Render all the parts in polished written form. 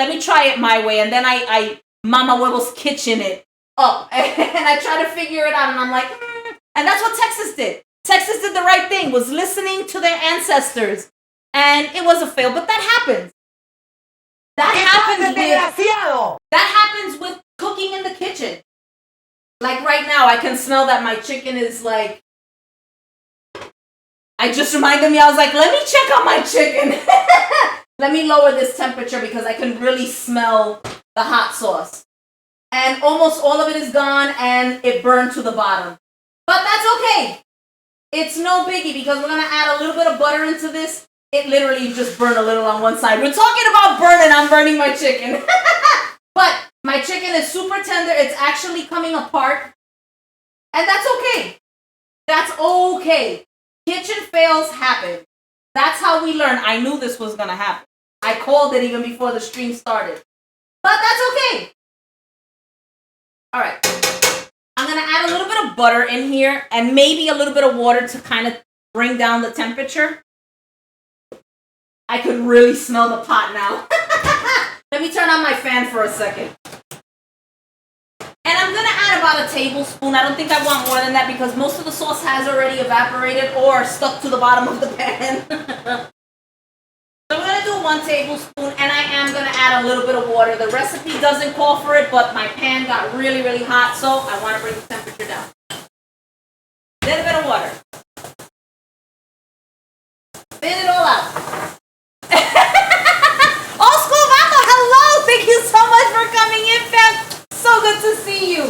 let me try it my way. And then I Mama Huevo's kitchen it up. And I try to figure it out. And I'm like, And that's what Texas did. Texas did the right thing, was listening to their ancestors. And it was a fail, but that happens. That happens with cooking in the kitchen. Like right now, I can smell that my chicken is like, I just reminded me, I was like, let me check on my chicken. Let me lower this temperature because I can really smell the hot sauce. And almost all of it is gone and it burned to the bottom. But that's okay. It's no biggie because we're going to add a little bit of butter into this. It literally just burned a little on one side. We're talking about burning. I'm burning my chicken. But my chicken is super tender. It's actually coming apart. And that's okay. That's okay. Kitchen fails happen. That's how we learn. I knew this was going to happen. I called it even before the stream started. But that's okay. All right. I'm going to add a little bit of butter in here and maybe a little bit of water to kind of bring down the temperature. I could really smell the pot now. Let me turn on my fan for a second. And I'm going to add about a tablespoon. I don't think I want more than that because most of the sauce has already evaporated or stuck to the bottom of the pan. So I'm going to do 1 tablespoon, and I am going to add a little bit of water. The recipe doesn't call for it, but my pan got really, really hot, so I want to bring the temperature down. A little bit of water. Spin it all out. Old School Vato, hello! Thank you so much for coming in, fam. So good to see you.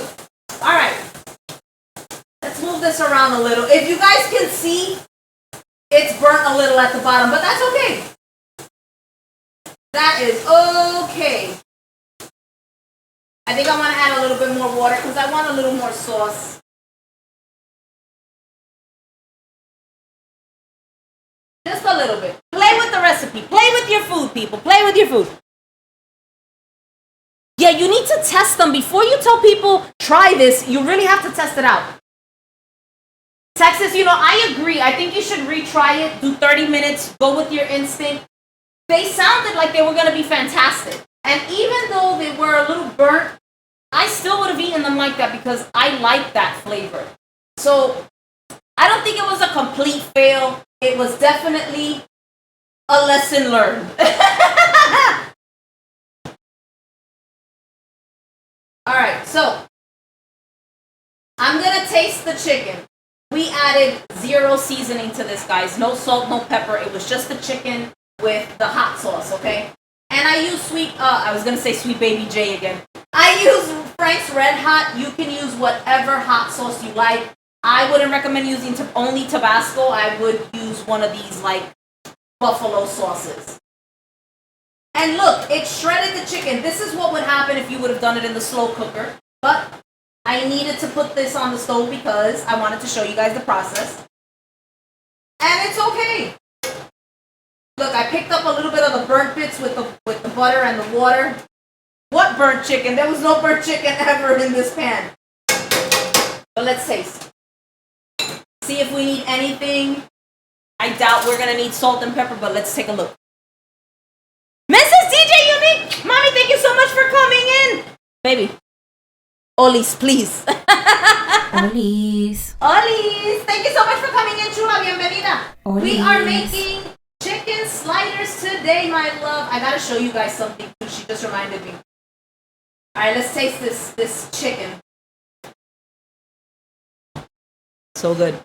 All right. Let's move this around a little. If you guys can see, it's burnt a little at the bottom, but that's okay. That is okay. I think I want to add a little bit more water because I want a little more sauce. Just a little bit. Play with the recipe. Play with your food, people. Play with your food. Yeah, you need to test them. Before you tell people, try this, you really have to test it out. Texas, I agree. I think you should retry it. Do 30 minutes. Go with your instinct. They sounded like they were going to be fantastic. And even though they were a little burnt, I still would have eaten them like that because I like that flavor. So I don't think it was a complete fail. It was definitely a lesson learned. All right, so I'm going to taste the chicken. We added 0 seasoning to this, guys. No salt, no pepper. It was just the chicken with the hot sauce, okay? And I use sweet Baby J again. I use Frank's Red Hot. You can use whatever hot sauce you like. I wouldn't recommend using only Tabasco. I would use one of these like buffalo sauces. And look, it shredded the chicken. This is what would happen if you would have done it in the slow cooker. But I needed to put this on the stove because I wanted to show you guys the process. And it's okay. Look, I picked up a little bit of the burnt bits with the butter and the water. What burnt chicken? There was no burnt chicken ever in this pan. But let's taste. See if we need anything. I doubt we're going to need salt and pepper, but let's take a look. Mrs. DJ Unique! Mommy, thank you so much for coming in. Baby. Olis, please. Olis. Olis. Thank you so much for coming in, Chula. Bienvenida. Olis. We are making chicken sliders today, my love. I gotta show you guys something too. She just reminded me. All right, let's taste this chicken. So good.